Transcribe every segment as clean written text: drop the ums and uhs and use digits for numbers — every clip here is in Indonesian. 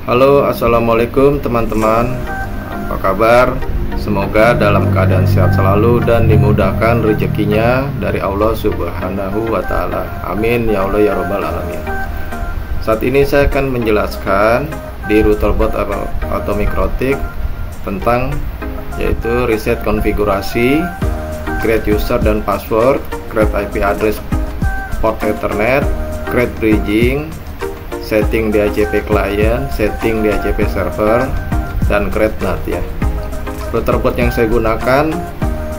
Halo, assalamualaikum teman-teman. Apa kabar? Semoga dalam keadaan sehat selalu dan dimudahkan rezekinya dari Allah Subhanahu wa Ta'ala. Amin ya Allah ya Rabbal Alamin. Saat ini saya akan menjelaskan di Routerbot atau Mikrotik tentang yaitu reset konfigurasi, create user dan password, create IP address port Ethernet, create bridging, setting DHCP client, setting DHCP server, dan create NAT ya. Routerbot yang saya gunakan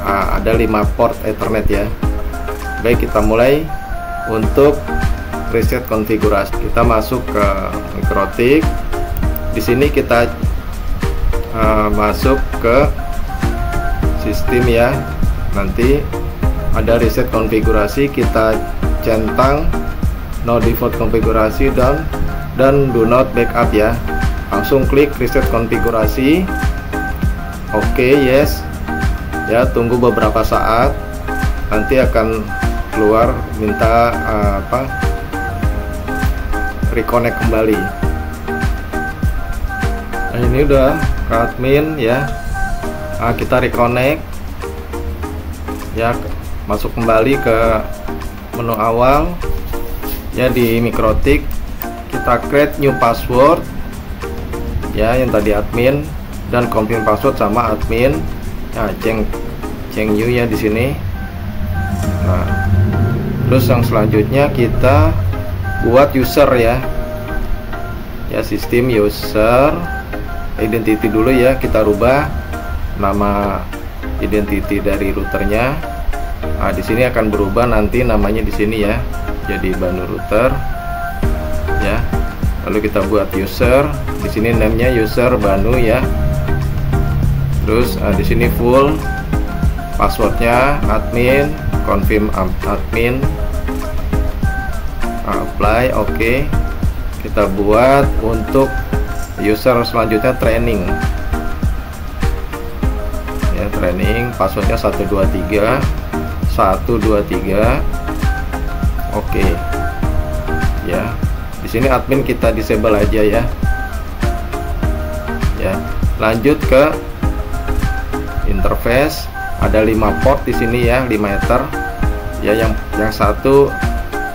ada 5 port Ethernet ya. Baik, kita mulai untuk reset konfigurasi. Kita masuk ke Mikrotik. Di sini kita masuk ke sistem ya. Nanti ada reset konfigurasi, kita centang no default konfigurasi dan do not backup ya. Langsung klik reset konfigurasi. Oke, yes ya, tunggu beberapa saat, nanti akan keluar minta reconnect kembali. Nah, ini udah ke admin ya. Kita reconnect ya, masuk kembali ke menu awal ya. Di Mikrotik kita create new password ya, yang tadi admin, dan confirm password sama admin ya, change new ya di sini. Nah, terus yang selanjutnya kita buat user ya, sistem user identity dulu ya. Kita rubah nama identity dari routernya. Nah, di sini akan berubah nanti namanya di sini ya, jadi Banu router ya. Lalu kita buat user, di sini namanya user Banu ya. Terus di sini full passwordnya admin, confirm admin, apply, oke. Kita buat untuk user selanjutnya training ya, training passwordnya 123 oke ya. Di sini admin kita disable aja ya. Lanjut ke interface, ada 5 port di sini ya, 5 ether ya. Yang 1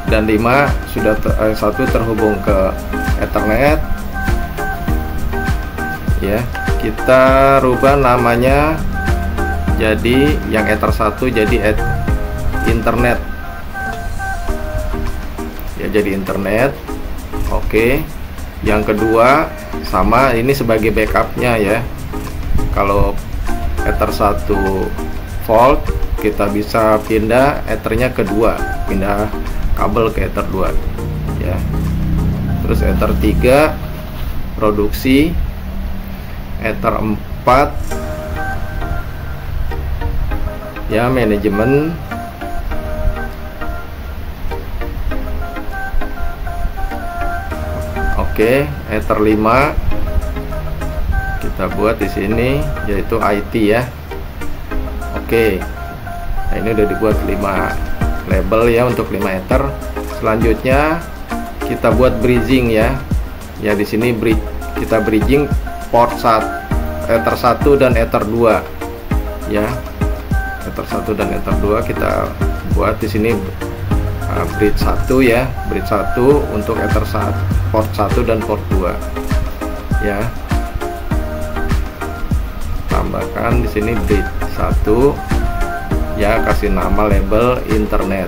dan 5 sudah satu terhubung ke Ethernet ya. Kita rubah namanya jadi yang ether 1 jadi internet ya, jadi internet. Oke. Yang kedua sama, ini sebagai backupnya ya. Kalau ether 1 fault, kita bisa pindah ethernya ke 2, pindah kabel ke ether 2 ya. Terus ether 3 produksi, ether 4 ya manajemen. Oke, ether 5 kita buat di sini yaitu IT ya. Oke. Nah, ini udah dibuat 5 label ya untuk 5 ether. Selanjutnya kita buat bridging ya. Ya, di sini kita bridging port ether 1 dan ether 2 ya. Ether 1 dan ether 2 kita buat di sini bridge 1 ya, bridge 1 untuk ether 1, port 1 dan port 2 ya. Tambahkan di sini bridge 1 ya, kasih nama label internet.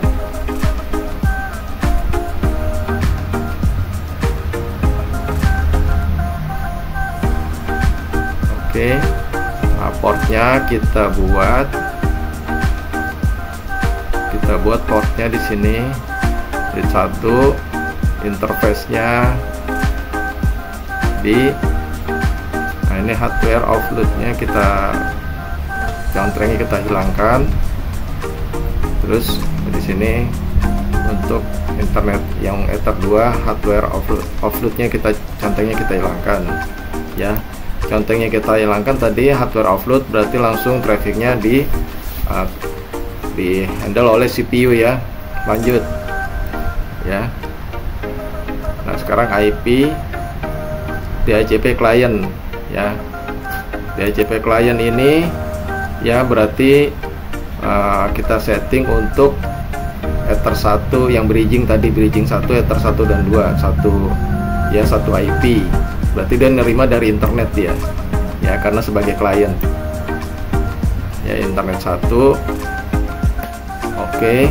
Oke. Nah, portnya kita buat portnya di sini bridge 1, interface-nya di ini hardware offload-nya kita cantrengnya kita hilangkan. Terus di sini untuk internet yang ether 2 hardware offload-nya kita cantrengnya kita hilangkan ya. Contengnya kita hilangkan tadi hardware offload, berarti langsung trafficnya di handle oleh CPU ya. Lanjut ya. Nah, sekarang IP DHCP client ya. DHCP client ini ya berarti kita setting untuk Ether 1 yang bridging tadi, bridging 1, Ether 1 dan 2, satu IP. Berarti dia nerima dari internet dia. Ya, karena sebagai klien. Ya, internet 1. Oke.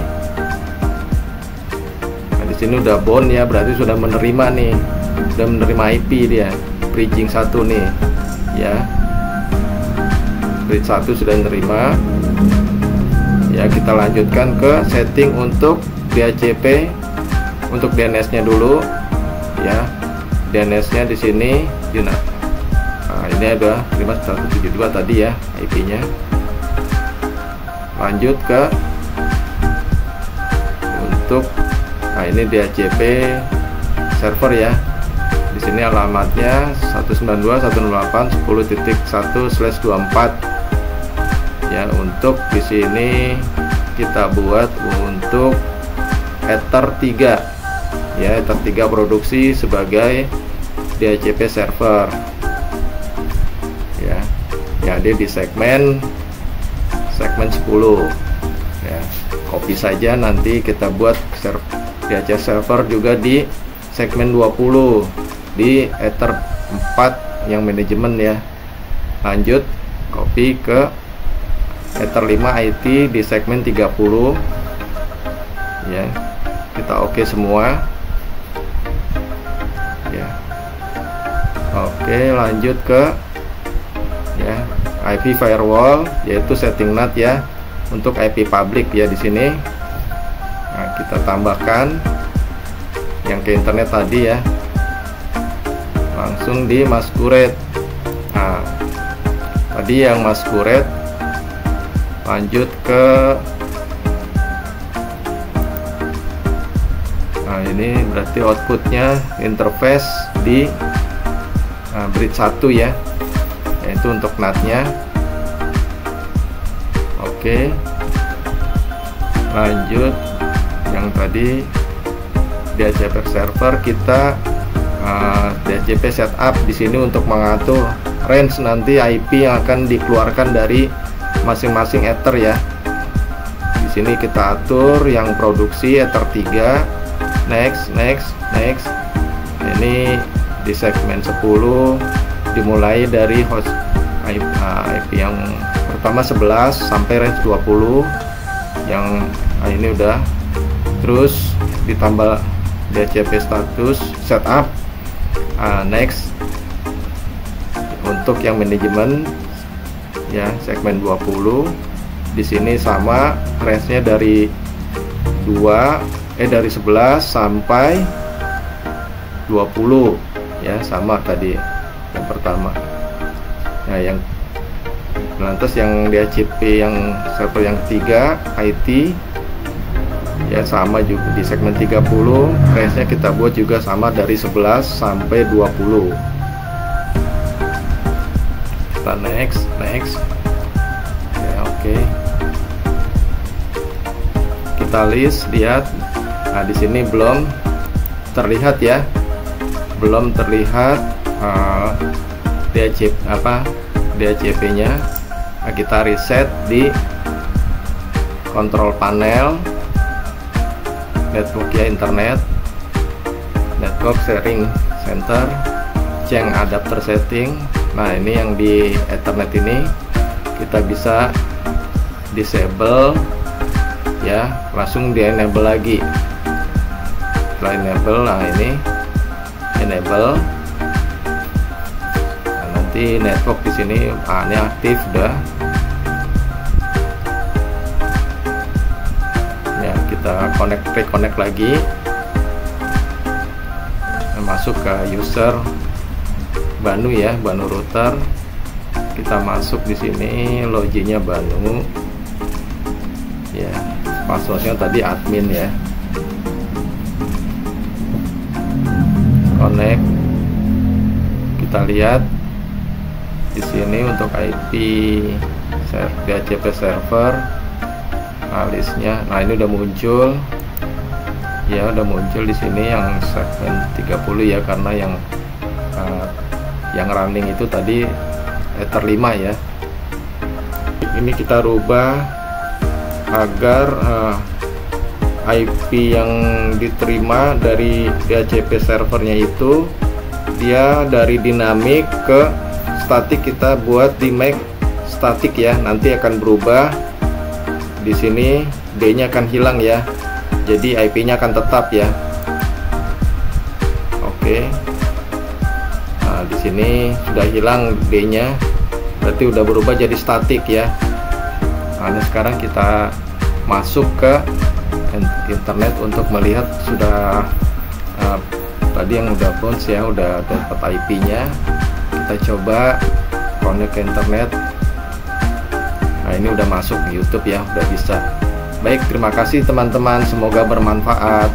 Nah, di sini udah bound ya, berarti sudah menerima nih. Sudah menerima IP dia. Bridging 1 nih. Ya. Bridge 1 sudah menerima. Ya, kita lanjutkan ke setting untuk DHCP untuk DNS-nya dulu. Ya. DNS-nya di sini ini ada 5172 tadi ya IP-nya. Lanjut ke untuk ini DHCP server ya. Di sini alamatnya 192.168.10.1/24 ya. Untuk di sini kita buat untuk Ether 3 ya, Ether 3 produksi sebagai DHCP server ya. Ya, dia di segmen 10 ya. Copy saja, nanti kita buat DHCP server juga di segmen 20 di Ether 4 yang manajemen ya. Lanjut copy ke Ether 5 IT di segmen 30 ya. Kita oke semua ya. Oke, lanjut ke ya IP firewall, yaitu setting NAT ya untuk IP public ya di sini. Nah, kita tambahkan yang ke internet tadi ya, langsung di masquerade. Nah, tadi yang masquerade, lanjut ke ini berarti outputnya interface di bridge 1 ya, yaitu untuk NAT-nya. Oke, lanjut yang tadi DHCP server, kita DHCP setup di sini untuk mengatur range nanti IP yang akan dikeluarkan dari masing-masing Ether ya. Di sini kita atur yang produksi Ether 3, next. Ini di segmen 10 dimulai dari host IP yang pertama 11 sampai range 20 yang ini udah. Terus ditambah DHCP status setup, next. Untuk yang manajemen ya segmen 20 di sini sama, range-nya dari 11 sampai 20 ya, sama tadi yang pertama. Nah, yang lantas yang DHCP yang server yang 3 IT ya sama juga di segmen 30, range-nya kita buat juga sama dari 11 sampai 20. Kita next ya. Oke, kita list, lihat. Nah, di sini belum terlihat ya, belum terlihat DHCP-nya. Nah, kita reset di control panel network ya, internet network sharing center, change adapter setting. Nah, ini yang di Ethernet ini kita bisa disable ya, langsung di enable lagi. Setelah enable, nah ini enable. Nah, nanti network di sini ini aktif udah ya. Kita reconnect lagi, masuk ke user Banu ya, Banu router. Kita masuk di sini, loginnya Banu ya, passwordnya tadi admin ya. Connect, kita lihat di sini untuk IP DHCP server listnya. Nah, ini udah muncul ya, udah muncul di sini yang segmen 30 ya, karena yang yang running itu tadi Ether 5 ya. Ini kita rubah agar IP yang diterima dari DHCP servernya itu dia dari dinamik ke statik, kita buat di make statik ya. Nanti akan berubah di sini, D-nya akan hilang ya. Jadi IP-nya akan tetap ya. Oke. Nah, di sini sudah hilang D-nya. Berarti udah berubah jadi statik ya. Nah, sekarang kita masuk ke internet untuk melihat sudah tadi yang udah bounce ya, udah dapat IP-nya. Kita coba connect ke internet. Nah, ini udah masuk ke YouTube ya, udah bisa. Baik, terima kasih teman-teman, semoga bermanfaat.